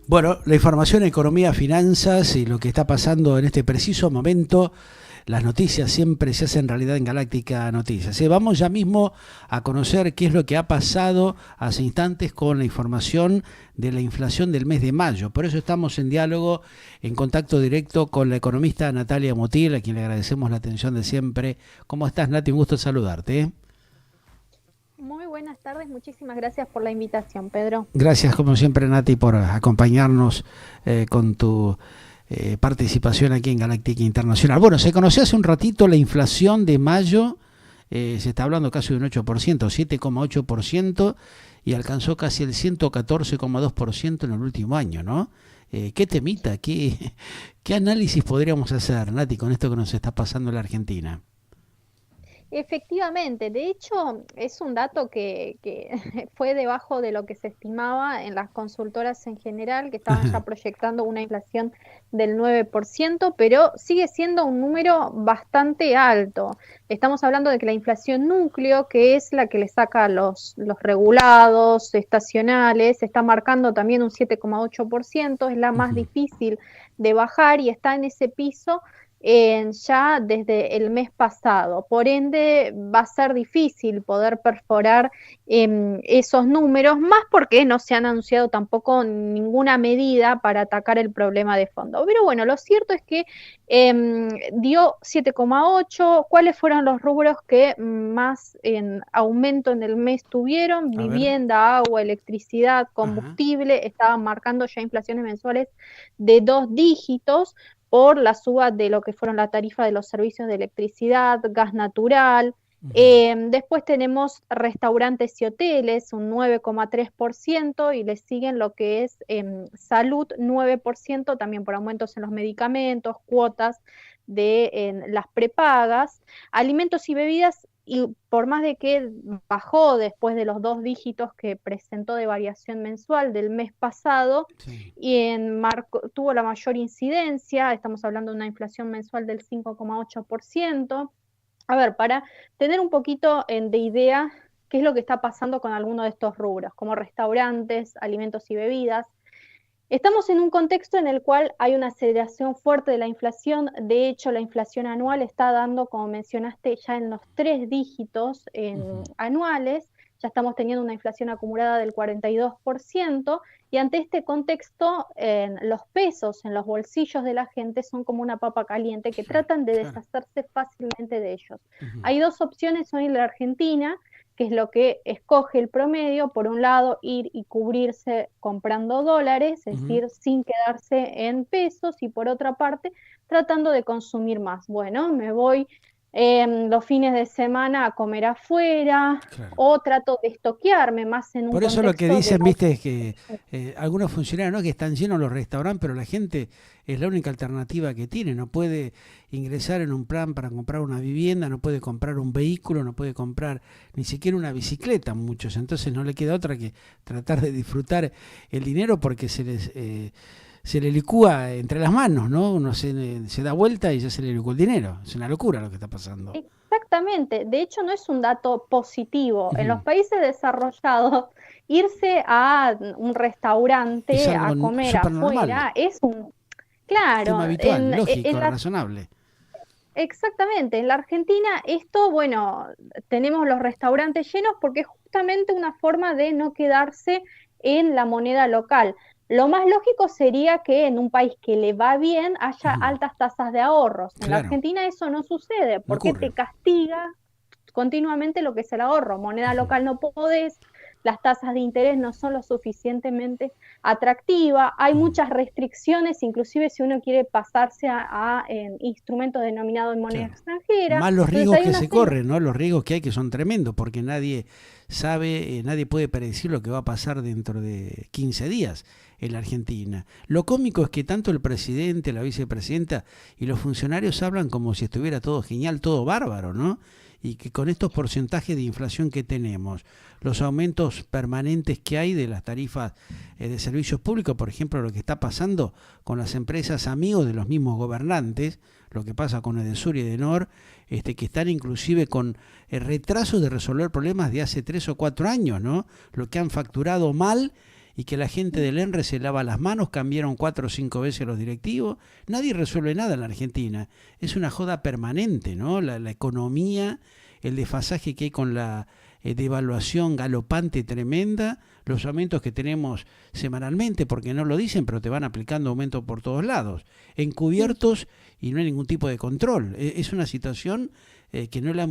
Bueno, la información, economía, finanzas y lo que está pasando en este preciso momento, las noticias siempre se hacen realidad en Galáctica Noticias. Vamos ya mismo a conocer qué es lo que ha pasado hace instantes con la información de la inflación del mes de mayo. Por eso estamos en diálogo, en contacto directo con la economista Natalia Motil, a quien le agradecemos la atención de siempre. ¿Cómo estás, Nati? Un gusto saludarte. Muy buenas tardes, muchísimas gracias por la invitación, Pedro. Gracias, como siempre, Nati, por acompañarnos con tu participación aquí en Galáctica Internacional. Bueno, se conoció hace un ratito la inflación de mayo, se está hablando casi de un 8%, 7,8%, y alcanzó casi el 114,2% en el último año, ¿no? ¿Qué temita, qué análisis podríamos hacer, Nati, con esto que nos está pasando en la Argentina? Efectivamente, de hecho es un dato que fue debajo de lo que se estimaba en las consultoras en general, que estaban ya proyectando una inflación del 9%, pero sigue siendo un número bastante alto. Estamos hablando de que la inflación núcleo, que es la que le saca a los regulados, estacionales, está marcando también un 7,8%, es la más difícil de bajar y está en ese piso ya desde el mes pasado. Por ende, va a ser difícil poder perforar esos números, más porque no se han anunciado tampoco ninguna medida para atacar el problema de fondo. Pero bueno, lo cierto es que dio 7,8. ¿Cuáles fueron los rubros que más en aumento en el mes tuvieron? A ver. Vivienda, agua, electricidad, Ajá. combustible, estaban marcando ya inflaciones mensuales de 2 dígitos por la suba de lo que fueron la tarifa de los servicios de electricidad, gas natural. Después tenemos restaurantes y hoteles, un 9,3%, y le siguen lo que es salud, 9%, también por aumentos en los medicamentos, cuotas de las prepagas. Alimentos y bebidas, y por más de que bajó después de los 2 dígitos que presentó de variación mensual del mes pasado, Sí. y en marco tuvo la mayor incidencia, estamos hablando de una inflación mensual del 5,8%. A ver, para tener un poquito de idea qué es lo que está pasando con alguno de estos rubros, como restaurantes, alimentos y bebidas. Estamos en un contexto en el cual hay una aceleración fuerte de la inflación. De hecho, la inflación anual está dando, como mencionaste, ya en los 3 dígitos anuales. Ya estamos teniendo una inflación acumulada del 42%, y ante este contexto, los pesos en los bolsillos de la gente son como una papa caliente que Claro, tratan de claro. deshacerse fácilmente de ellos. Hay dos opciones hoy en la Argentina, que es lo que escoge el promedio: por un lado, ir y cubrirse comprando dólares, es Ujú. decir, sin quedarse en pesos, y por otra parte, tratando de consumir más. Bueno, me voy los fines de semana a comer afuera, Claro. o trato de estoquearme más en un Por eso lo que contexto de... dicen, viste, es que algunos funcionarios, ¿no?, que están llenos los restaurantes, pero la gente es la única alternativa que tiene. No puede ingresar en un plan para comprar una vivienda, no puede comprar un vehículo, no puede comprar ni siquiera una bicicleta, muchos. Entonces no le queda otra que tratar de disfrutar el dinero, porque se le licúa entre las manos, ¿no? Uno se da vuelta y ya se le licuó el dinero. Es una locura lo que está pasando. Exactamente, de hecho no es un dato positivo. En los Ujú. países desarrollados, irse a un Es restaurante algo a comer súper normal, afuera es un... tema Claro, habitual, lógico, razonable. exactamente, en la Argentina esto, bueno, tenemos los restaurantes llenos porque es justamente una forma de no quedarse en la moneda local. Lo más lógico sería que en un país que le va bien haya Ujú. altas tasas de ahorros. En la Claro, Argentina eso no sucede no porque ocurre. te castiga continuamente lo que es el ahorro. Moneda Ujú. local no podés, las tasas de interés no son lo suficientemente atractivas, hay Ujú. muchas restricciones, inclusive si uno quiere pasarse a instrumentos denominados en moneda Claro. extranjera. Más los Entonces riesgos hay que una se serie... corren, ¿no? Los riesgos que hay, que son tremendos, porque nadie sabe, nadie puede predecir lo que va a pasar dentro de 15 días en la Argentina. Lo cómico es que tanto el presidente, la vicepresidenta y los funcionarios hablan como si estuviera todo genial, todo bárbaro, ¿no? Y que con estos porcentajes de inflación que tenemos, los aumentos permanentes que hay de las tarifas de servicios públicos, por ejemplo, lo que está pasando con las empresas amigos de los mismos gobernantes, lo que pasa con Edesur y Edenor, que están inclusive con retrasos de resolver problemas de hace 3 o 4 años, ¿no? Lo que han facturado mal y que la gente del ENRE se lava las manos, cambiaron 4 o 5 veces los directivos, nadie resuelve nada en la Argentina. Es una joda permanente, ¿no? La economía, el desfasaje que hay con la devaluación galopante tremenda, los aumentos que tenemos semanalmente, porque no lo dicen, pero te van aplicando aumentos por todos lados, encubiertos y no hay ningún tipo de control. Es una situación que no la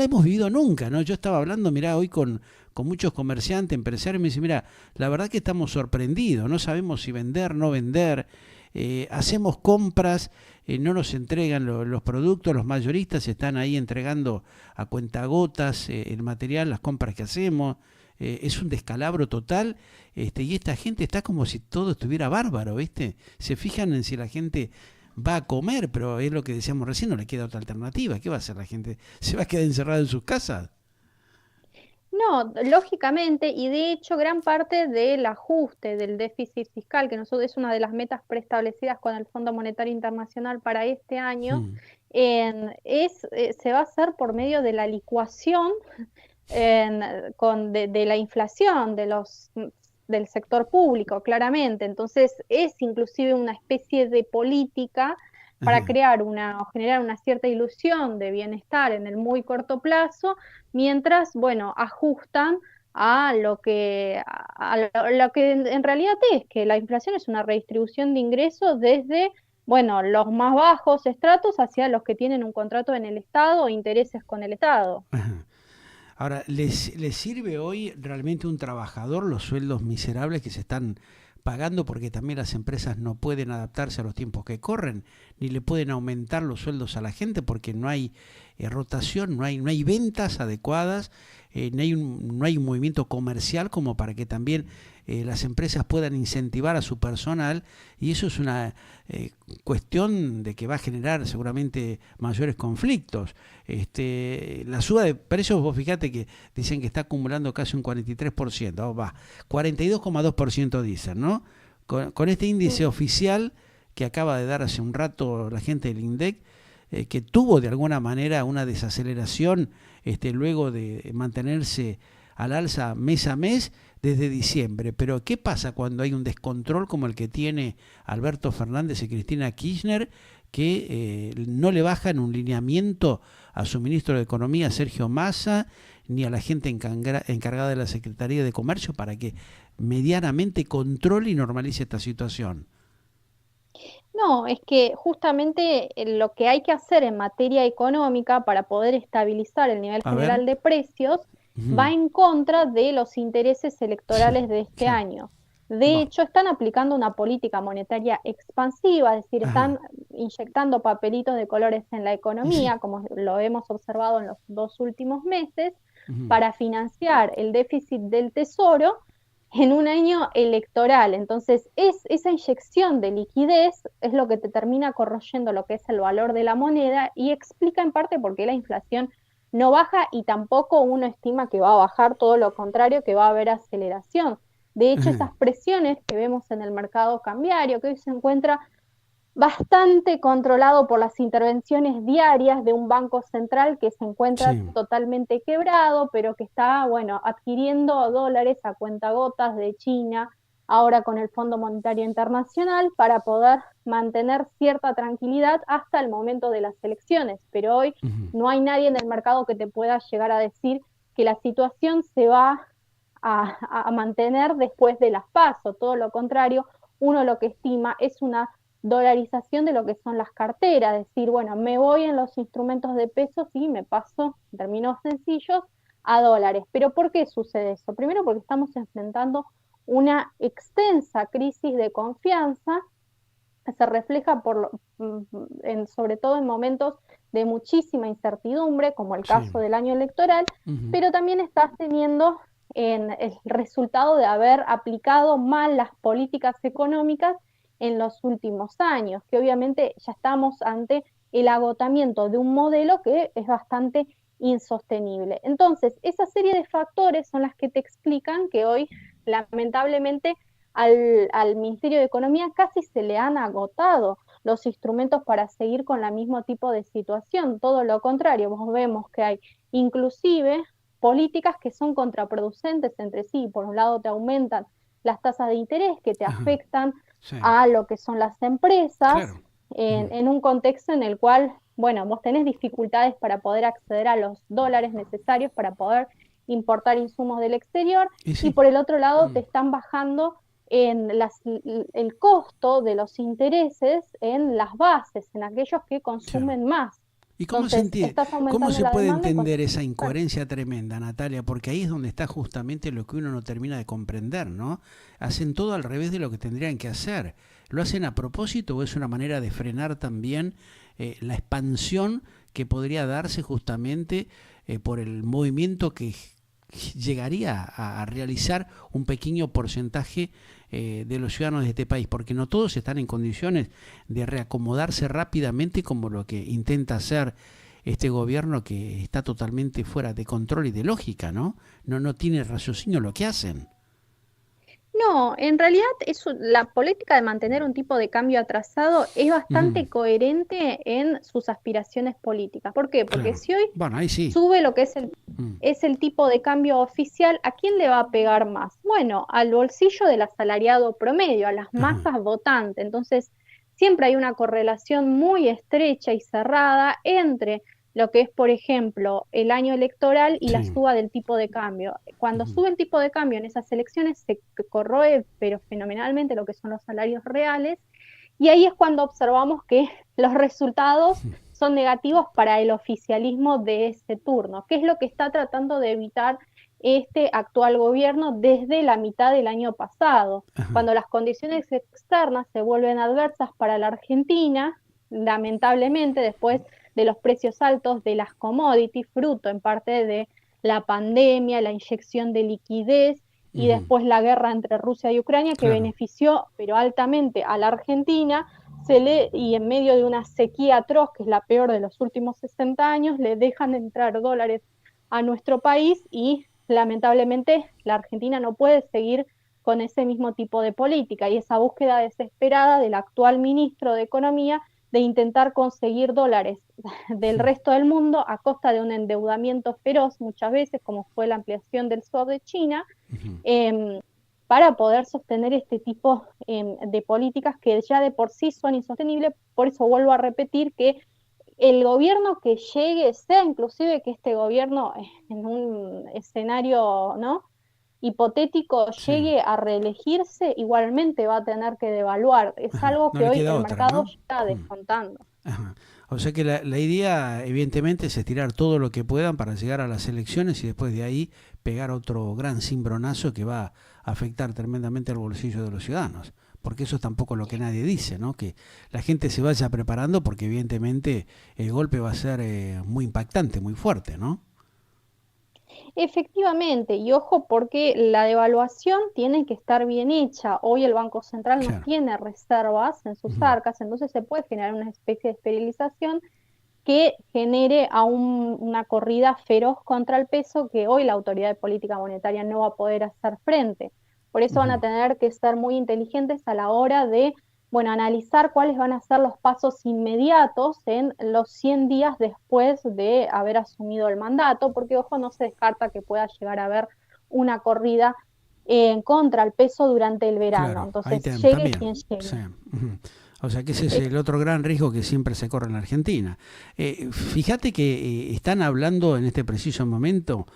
hemos vivido nunca, ¿no? Yo estaba hablando, mirá, hoy con muchos comerciantes, empresarios, me dicen, mira, la verdad que estamos sorprendidos, no sabemos si vender, no vender, hacemos compras, no nos entregan los productos, los mayoristas están ahí entregando a cuentagotas el material, las compras que hacemos, es un descalabro total, y esta gente está como si todo estuviera bárbaro, ¿viste? Se fijan en si la gente va a comer, pero es lo que decíamos recién, no le queda otra alternativa. ¿Qué va a hacer la gente? ¿Se va a quedar encerrada en sus casas? No, lógicamente, y de hecho gran parte del ajuste del déficit fiscal, que nosotros es una de las metas preestablecidas con el Fondo Monetario Internacional para este año, Hmm. se va a hacer por medio de la licuación de la inflación del sector público, claramente. Entonces, es inclusive una especie de política para Ajá. crear o generar una cierta ilusión de bienestar en el muy corto plazo, mientras, bueno, ajustan a lo que en realidad es, que la inflación es una redistribución de ingresos desde, bueno, los más bajos estratos hacia los que tienen un contrato en el Estado o intereses con el Estado. Ajá. Ahora, ¿les sirve hoy realmente un trabajador los sueldos miserables que se están pagando porque también las empresas no pueden adaptarse a los tiempos que corren, ni le pueden aumentar los sueldos a la gente porque no hay rotación, no hay ventas adecuadas, no hay un movimiento comercial como para que también las empresas puedan incentivar a su personal y eso es una cuestión de que va a generar seguramente mayores conflictos. La suba de precios, vos fíjate que dicen que está acumulando casi un 43%, va, 42,2% dicen, ¿no? Con este índice oficial que acaba de dar hace un rato la gente del INDEC, que tuvo de alguna manera una desaceleración luego de mantenerse al alza mes a mes desde diciembre. Pero ¿qué pasa cuando hay un descontrol como el que tiene Alberto Fernández y Cristina Kirchner, que no le bajan un lineamiento a su ministro de Economía, Sergio Massa, ni a la gente encargada de la Secretaría de Comercio para que medianamente controle y normalice esta situación? No, es que justamente lo que hay que hacer en materia económica para poder estabilizar el nivel A ver. general de precios Ujú. va en contra de los intereses electorales de este Claro. año. De Va. hecho, están aplicando una política monetaria expansiva, es decir, están Ajá. inyectando papelitos de colores en la Y sí. economía, como lo hemos observado en los 2 últimos meses, Ujú. para financiar el déficit del tesoro en un año electoral. Entonces, esa inyección de liquidez es lo que te termina corroyendo lo que es el valor de la moneda y explica en parte por qué la inflación no baja y tampoco uno estima que va a bajar, todo lo contrario, que va a haber aceleración. De hecho, Ajá. esas presiones que vemos en el mercado cambiario, que hoy se encuentra bastante controlado por las intervenciones diarias de un banco central que se encuentra Sí. totalmente quebrado, pero que está, bueno, adquiriendo dólares a cuentagotas de China, ahora con el Fondo Monetario Internacional, para poder mantener cierta tranquilidad hasta el momento de las elecciones. Pero hoy Ujú. no hay nadie en el mercado que te pueda llegar a decir que la situación se va a mantener después de las PASO, todo lo contrario, uno lo que estima es una dolarización de lo que son las carteras, decir, bueno, me voy en los instrumentos de pesos y me paso, en términos sencillos, a dólares. ¿Pero por qué sucede eso? Primero porque estamos enfrentando una extensa crisis de confianza que se refleja sobre todo en momentos de muchísima incertidumbre, como el Sí. caso del año electoral, Ujú. pero también estás teniendo en el resultado de haber aplicado mal las políticas económicas en los últimos años, que obviamente ya estamos ante el agotamiento de un modelo que es bastante insostenible. Entonces, esa serie de factores son las que te explican que hoy, lamentablemente, al Ministerio de Economía casi se le han agotado los instrumentos para seguir con el mismo tipo de situación. Todo lo contrario, vos vemos que hay inclusive políticas que son contraproducentes entre sí. Por un lado te aumentan las tasas de interés que te Ajá, afectan sí, a lo que son las empresas claro. Ujú, en un contexto en el cual, bueno, vos tenés dificultades para poder acceder a los dólares necesarios para poder importar insumos del exterior y y sí. por el otro lado te Mm, están bajando el costo de los intereses en las bases, en aquellos que claro. consumen más. ¿Y Entonces, estás cómo aumentando se la puede demanda y con entender eso esa la oferta. incoherencia tremenda, Natalia? Porque ahí es donde está justamente lo que uno no termina de comprender, ¿no? Hacen todo al revés de lo que tendrían que hacer. ¿Lo hacen a propósito o es una manera de frenar también la expansión que podría darse justamente por el movimiento que llegaría a realizar un pequeño porcentaje de los ciudadanos de este país? Porque no todos están en condiciones de reacomodarse rápidamente como lo que intenta hacer este gobierno que está totalmente fuera de control y de lógica, ¿no? No tiene raciocinio lo que hacen. No, en realidad la política de mantener un tipo de cambio atrasado es Ujú, bastante coherente en sus aspiraciones políticas. ¿Por qué? Porque claro. si hoy Bueno, ahí sí. sube lo que es Mm, es el tipo de cambio oficial, ¿a quién le va a pegar más? Bueno, al bolsillo del asalariado promedio, a las ajá, masas votantes. Entonces, siempre hay una correlación muy estrecha y cerrada entre lo que es, por ejemplo, el año electoral y la sí. suba del tipo de cambio. Cuando Ujú, sube el tipo de cambio en esas elecciones, se corroe, pero fenomenalmente, lo que son los salarios reales, y ahí es cuando observamos que los resultados son negativos para el oficialismo de ese turno, que es lo que está tratando de evitar este actual gobierno desde la mitad del año pasado. ajá, Cuando las condiciones externas se vuelven adversas para la Argentina, lamentablemente después de los precios altos de las commodities, fruto en parte de la pandemia, la inyección de liquidez y ujú, después la guerra entre Rusia y Ucrania, que claro. benefició pero altamente a la Argentina, y en medio de una sequía atroz, que es la peor de los últimos 60 años, le dejan entrar dólares a nuestro país y lamentablemente la Argentina no puede seguir con ese mismo tipo de política y esa búsqueda desesperada del actual ministro de Economía de intentar conseguir dólares del resto del mundo a costa de un endeudamiento feroz muchas veces, como fue la ampliación del swap de China, Ujú, eh, para poder sostener este tipo de políticas que ya de por sí son insostenibles. Por eso vuelvo a repetir que el gobierno que llegue, sea inclusive que este gobierno en un escenario, ¿no?, hipotético sí. llegue a reelegirse, igualmente va a tener que devaluar. Es Ajá, algo no que le hoy queda el otra, mercado ¿no? ya está Mm, descontando. ajá. O sea que la idea, evidentemente, es estirar todo lo que puedan para llegar a las elecciones y después de ahí pegar otro gran cimbronazo que va a afectar tremendamente al bolsillo de los ciudadanos. Porque eso es tampoco lo que nadie dice, ¿no? Que la gente se vaya preparando porque evidentemente el golpe va a ser muy impactante, muy fuerte, ¿no? Efectivamente, y ojo porque la devaluación tiene que estar bien hecha. Hoy el Banco Central no Claro. tiene reservas en sus Ujú, arcas, entonces se puede generar una especie de esterilización que genere una corrida feroz contra el peso que hoy la autoridad de política monetaria no va a poder hacer frente. Por eso van a ujú. tener que ser muy inteligentes a la hora de, bueno, analizar cuáles van a ser los pasos inmediatos en los 100 días después de haber asumido el mandato, porque, ojo, no se descarta que pueda llegar a haber una corrida contra el peso durante el verano. Claro, ahí Entonces, llegue también. quien Sí, llegue. ujú. O sea que ese es Ex- el otro gran riesgo que siempre se corre en la Argentina. Fíjate que están hablando en este preciso momento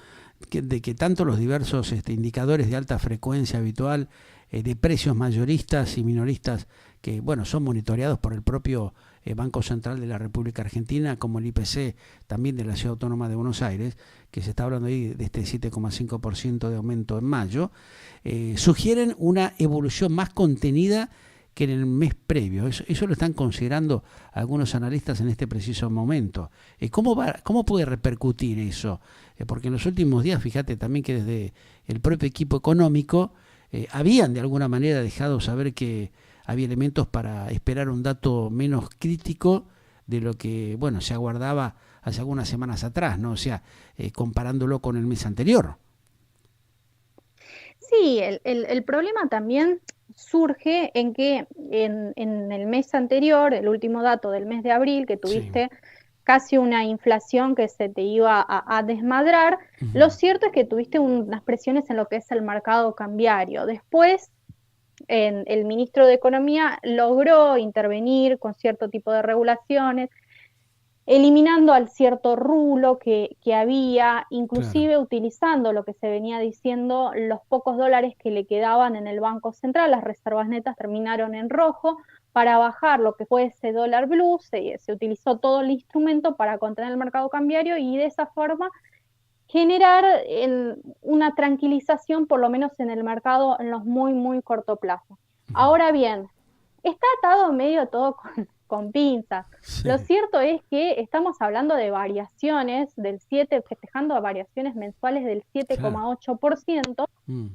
de que tanto los diversos indicadores de alta frecuencia habitual de precios mayoristas y minoristas que bueno son monitoreados por el propio Banco Central de la República Argentina como el IPC también de la Ciudad Autónoma de Buenos Aires, que se está hablando ahí de este 7,5% de aumento en mayo, sugieren una evolución más contenida que en el mes previo. Eso lo están considerando algunos analistas en este preciso momento. ¿Cómo puede repercutir eso? Porque en los últimos días, fíjate también que desde el propio equipo económico habían de alguna manera dejado saber que había elementos para esperar un dato menos crítico de lo que, bueno, se aguardaba hace algunas semanas atrás, ¿no? O sea, comparándolo con el mes anterior. Sí, el problema también surge en que en el mes anterior, el último dato del mes de abril que Sí. tuviste casi una inflación que se te iba a desmadrar. Lo Ujú. cierto es que tuviste unas presiones en lo que es el mercado cambiario. Después, el ministro de Economía logró intervenir con cierto tipo de regulaciones, eliminando al cierto rulo que había, Claro, inclusive utilizando lo que se venía diciendo, los pocos dólares que le quedaban en el Banco Central, las reservas netas terminaron en rojo, para bajar lo que fue ese dólar blue, se utilizó todo el instrumento para contener el mercado cambiario y de esa forma generar una tranquilización, por lo menos en el mercado, en los muy, muy corto plazo. Ahora bien, está atado medio todo con pinzas. Lo sí. cierto es que estamos hablando de variaciones del 7, festejando variaciones mensuales del Claro. 7,8%, Mm.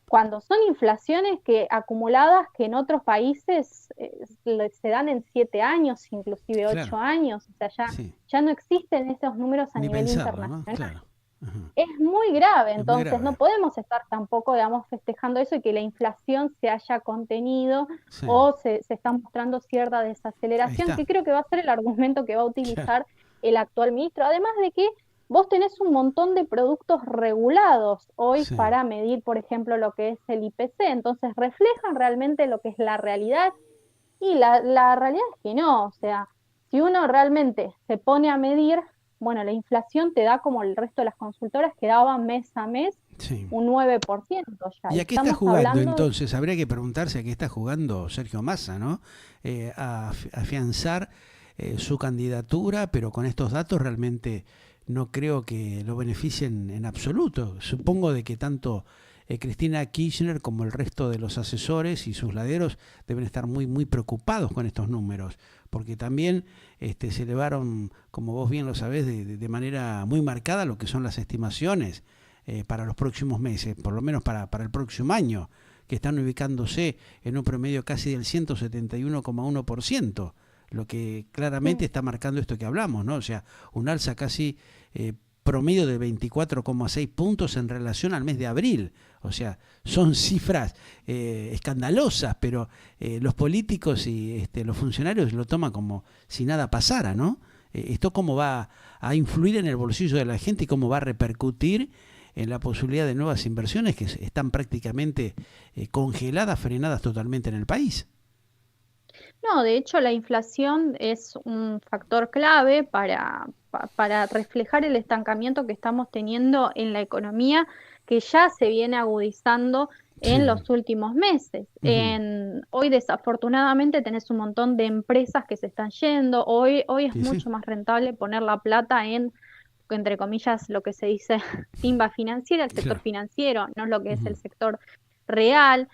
cuando son inflaciones que acumuladas que en otros países se dan en 7 años, inclusive Claro, 8 años, o sea, sí. ya no existen esos números a Ni nivel pensarlo, ¿no? internacional. Claro. Ajá. Es muy grave, Es muy entonces no grave. podemos estar tampoco, digamos, festejando eso y que la inflación se haya contenido Sí, o se está mostrando cierta ahí desaceleración, está. que creo que va a ser el argumento que va a Claro, utilizar el actual ministro. Además de que vos tenés un montón de productos regulados hoy sí. para medir, por ejemplo, lo que es el IPC, entonces reflejan realmente lo que es la realidad y la realidad es que no, o sea, si uno realmente se pone a medir, bueno, la inflación te da como el resto de las consultoras que daban mes a mes Sí. un 9% ya, ¿Y y a qué está estamos jugando hablando de... entonces? Habría que preguntarse a qué está jugando Sergio Massa, ¿no? A afianzar su candidatura, pero con estos datos realmente no creo que lo beneficien en absoluto. Supongo de que tanto Cristina Kirchner como el resto de los asesores y sus laderos deben estar muy, muy preocupados con estos números, porque también se elevaron, como vos bien lo sabés, de manera muy marcada lo que son las estimaciones para los próximos meses, por lo menos para el próximo año, que están ubicándose en un promedio casi del 171,1%, lo que claramente Sí. está marcando esto que hablamos, ¿no? O sea, un alza casi promedio de 24,6 puntos en relación al mes de abril. O sea, son cifras escandalosas, pero los políticos y los funcionarios lo toman como si nada pasara, ¿no? Esto cómo va a influir en el bolsillo de la gente y cómo va a repercutir en la posibilidad de nuevas inversiones que están prácticamente congeladas, frenadas totalmente en el país. No, de hecho la inflación es un factor clave para reflejar el estancamiento que estamos teniendo en la economía, que ya se viene agudizando en Sí. los últimos meses. Ujú. Hoy desafortunadamente tenés un montón de empresas que se están yendo. Hoy es Sí, sí. mucho más rentable poner la plata en, entre comillas, lo que se dice timba financiera, el sector Claro. financiero, no lo que es el Ujú. sector real.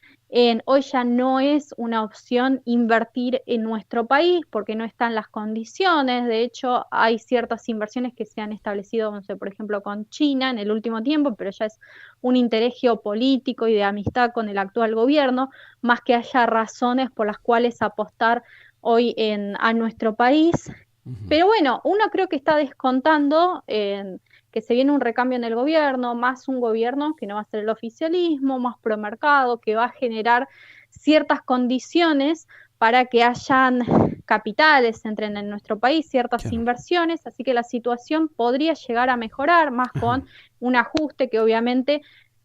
Hoy ya no es una opción invertir en nuestro país porque no están las condiciones. De hecho, hay ciertas inversiones que se han establecido, no sé, por ejemplo, con China en el último tiempo, pero ya es un interés geopolítico y de amistad con el actual gobierno, más que haya razones por las cuales apostar hoy a nuestro país. Ujú. Pero bueno, uno creo que está descontando que se viene un recambio en el gobierno, más un gobierno que no va a ser el oficialismo, más promercado, que va a generar ciertas condiciones para que hayan capitales, entren en nuestro país, ciertas Claro. inversiones, así que la situación podría llegar a mejorar, más Ajá. con un ajuste que obviamente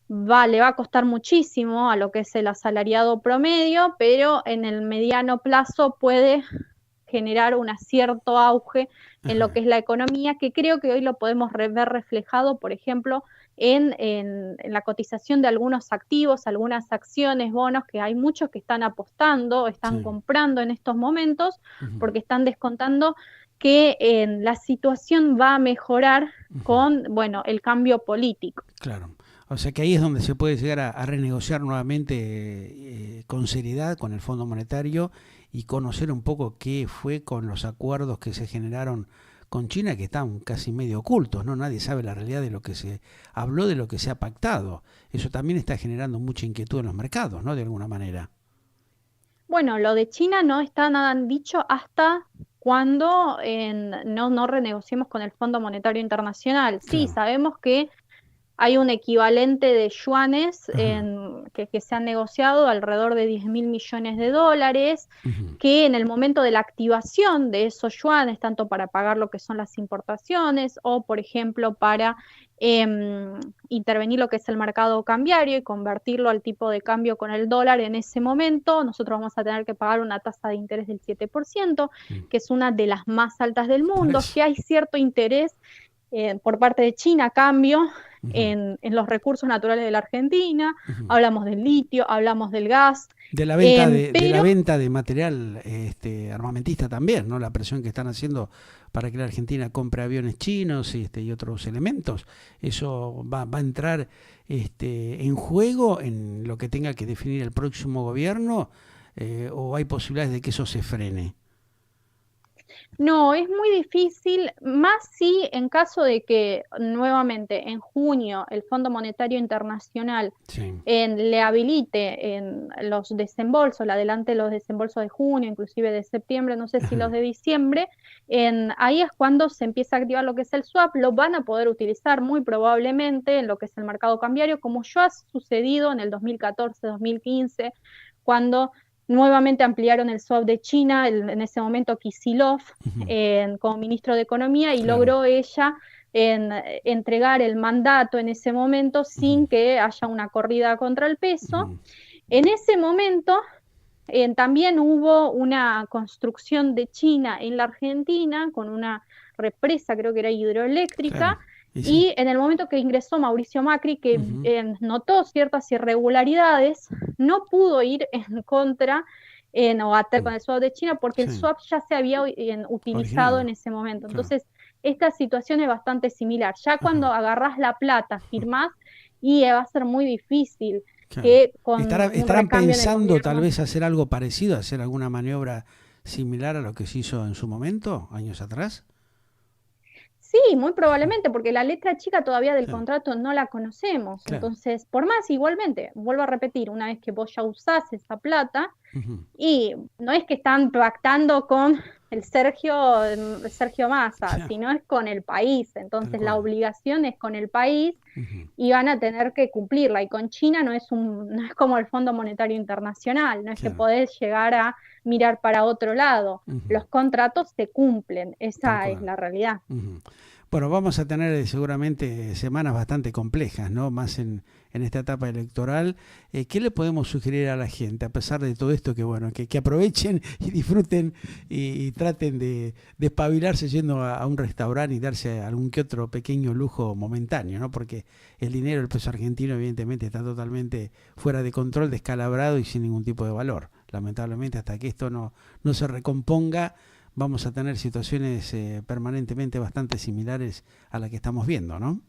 le va a costar muchísimo a lo que es el asalariado promedio, pero en el mediano plazo puede generar un cierto auge en lo que Ajá. es la economía, que creo que hoy lo podemos ver reflejado, por ejemplo, en la cotización de algunos activos, algunas acciones, bonos, que hay muchos que están apostando, están Sí. comprando en estos momentos, Ujú. porque están descontando que la situación va a mejorar Ujú. con, bueno, el cambio político. Claro. O sea que ahí es donde se puede llegar a renegociar nuevamente con seriedad con el Fondo Monetario y conocer un poco qué fue con los acuerdos que se generaron con China, que están casi medio ocultos, ¿no? Nadie sabe la realidad de lo que se habló, de lo que se ha pactado. Eso también está generando mucha inquietud en los mercados, ¿no? De alguna manera. Bueno, lo de China no está nada dicho hasta cuando no renegociemos con el Fondo Monetario Internacional. Sí, Claro. sabemos que hay un equivalente de yuanes Ajá. que se han negociado alrededor de 10.000 millones de dólares, Ujú. que en el momento de la activación de esos yuanes, tanto para pagar lo que son las importaciones o, por ejemplo, para intervenir lo que es el mercado cambiario y convertirlo al tipo de cambio con el dólar en ese momento, nosotros vamos a tener que pagar una tasa de interés del 7%, Mm. que es una de las más altas del Por mundo, eso. que hay cierto interés por parte de China a cambio Ujú. en los recursos naturales de la Argentina. Ujú. Hablamos del litio, hablamos del gas, De la pero venta de material armamentista también, ¿no? La presión que están haciendo para que la Argentina compre aviones chinos y otros elementos. Eso va a entrar en juego en lo que tenga que definir el próximo gobierno, o hay posibilidades de que eso se frene. no, es muy difícil, más si en caso de que nuevamente en junio el Fondo Monetario Internacional Sí. le habilite en los desembolsos, le adelante los desembolsos de junio, inclusive de septiembre, no sé si los Ajá. de diciembre, ahí es cuando se empieza a activar lo que es el swap, lo van a poder utilizar muy probablemente en lo que es el mercado cambiario, como ya ha sucedido en el 2014, 2015, cuando nuevamente ampliaron el swap de China, en ese momento Kisilov, Ujú. como ministro de Economía, y Claro. logró ella entregar el mandato en ese momento Ujú. sin que haya una corrida contra el peso. Ujú. En ese momento también hubo una construcción de China en la Argentina con una represa, creo que era hidroeléctrica, Claro. Y sí. y en el momento que ingresó Mauricio Macri, que Ujú. notó ciertas irregularidades, no pudo ir en contra o atar con Mm. el swap de China porque el Sí. swap ya se había utilizado Originado. en ese momento. Claro. Entonces, esta situación es bastante similar. Ya Ajá. cuando agarrás la plata, firmás, y va a ser muy difícil Claro. que con un Estarán recambio en el pensando tal gobierno. vez hacer algo parecido, hacer alguna maniobra similar a lo que se hizo en su momento, años atrás? Sí, muy probablemente, porque la letra chica todavía del Claro, contrato no la conocemos. claro. Entonces, por más igualmente, vuelvo a repetir, una vez que vos ya usás esa plata, Ujú. y no es que están pactando con el Sergio Massa, Claro, sino es con el país. tal Entonces, la cual. obligación es con el país Ujú. y van a tener que cumplirla. Y con China no es como el Fondo Monetario Internacional, no es que Claro. podés llegar a mirar para otro lado. Ujú. Los contratos se cumplen, Tal esa es cual. la realidad. Ujú. Bueno, vamos a tener seguramente semanas bastante complejas, ¿no? Más en esta etapa electoral. ¿Qué le podemos sugerir a la gente, a pesar de todo esto, que bueno, que aprovechen y disfruten y traten de espabilarse yendo a un restaurante y darse algún que otro pequeño lujo momentáneo, ¿no? Porque el dinero, el peso argentino, evidentemente está totalmente fuera de control, descalabrado y sin ningún tipo de valor. Lamentablemente, hasta que esto no se recomponga, vamos a tener situaciones permanentemente bastante similares a la que estamos viendo, ¿no?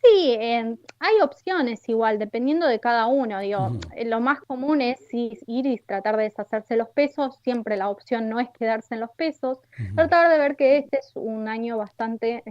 Sí, hay opciones igual, dependiendo de cada uno. Digo, Ujú. lo más común es ir y tratar de deshacerse los pesos. Siempre la opción no es quedarse en los pesos. Ujú. Tratar de ver que este es un año bastante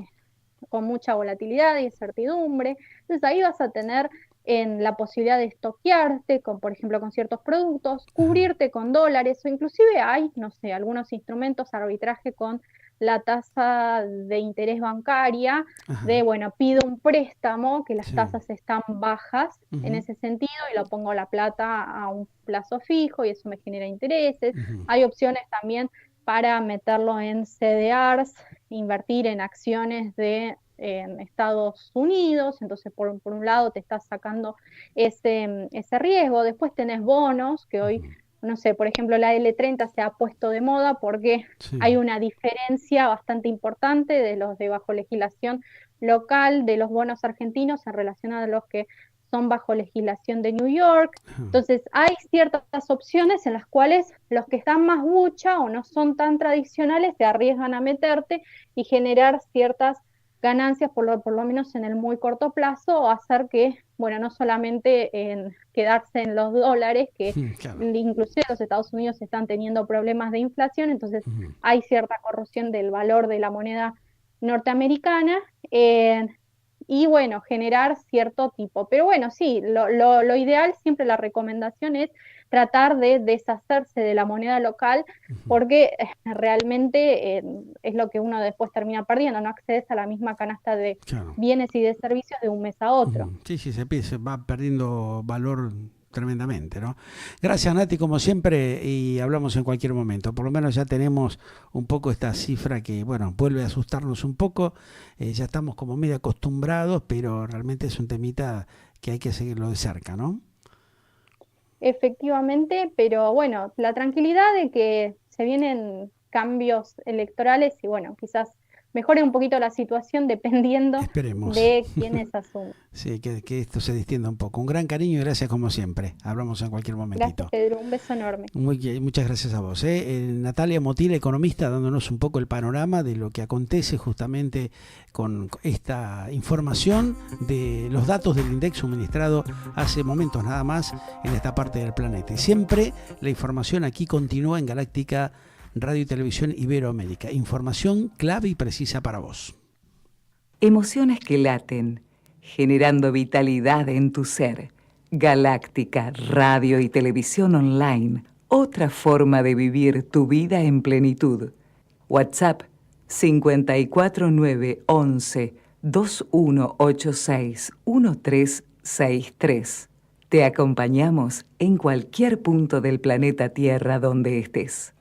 con mucha volatilidad y incertidumbre. Entonces ahí vas a tener en la posibilidad de estoquearte, con, por ejemplo, con ciertos productos, Ajá. cubrirte con dólares, o inclusive hay, no sé, algunos instrumentos, arbitraje con la tasa de interés bancaria, Ajá. de, bueno, pido un préstamo, que las Sí. tasas están bajas en Ujú. ese sentido, y lo pongo la plata a un plazo fijo y eso me genera intereses. Ujú. Hay opciones también para meterlo en CDRs, invertir en acciones de en Estados Unidos, entonces por un lado te estás sacando ese riesgo, después tenés bonos, que hoy, Ujú. no sé, por ejemplo la L30 se ha puesto de moda porque hay Sí. una diferencia bastante importante de los de bajo legislación local, de los bonos argentinos en relación a los que son bajo legislación de New York. Ajá. Entonces, hay ciertas opciones en las cuales los que están más bucha o no son tan tradicionales se arriesgan a meterte y generar ciertas ganancias, por lo menos en el muy corto plazo, o hacer que, bueno, no solamente en quedarse en los dólares, que Claro. inclusive los Estados Unidos están teniendo problemas de inflación, entonces Ujú. hay cierta corrosión del valor de la moneda norteamericana. Eh, y bueno, generar cierto tipo. Pero bueno, sí, lo ideal, siempre la recomendación es tratar de deshacerse de la moneda local, Ujú. porque realmente es lo que uno después termina perdiendo, no accedes a la misma canasta de Claro. bienes y de servicios de un mes a otro. Sí, sí, se va perdiendo valor tremendamente, ¿no? Gracias, Nati, como siempre, y hablamos en cualquier momento. Por lo menos ya tenemos un poco esta cifra que, bueno, vuelve a asustarnos un poco. Ya estamos como medio acostumbrados, pero realmente es un temita que hay que seguirlo de cerca, ¿no? Efectivamente, pero bueno, la tranquilidad de que se vienen cambios electorales y bueno, quizás mejore un poquito la situación dependiendo Esperemos. de quiénes asumen. Sí, que esto se distienda un poco. Un gran cariño y gracias como siempre. Hablamos en cualquier Gracias, momentito. Pedro, un beso enorme. Muchas gracias a vos. Natalia Motil, economista, dándonos un poco el panorama de lo que acontece justamente con esta información de los datos del INDEC suministrado hace momentos nada más en esta parte del planeta. Y siempre la información aquí continúa en Galáctica Radio y Televisión Iberoamérica. Información clave y precisa para vos. Emociones que laten, generando vitalidad en tu ser. Galáctica Radio y Televisión Online. Otra forma de vivir tu vida en plenitud. WhatsApp 54911 2186 1363. Te acompañamos en cualquier punto del planeta Tierra donde estés.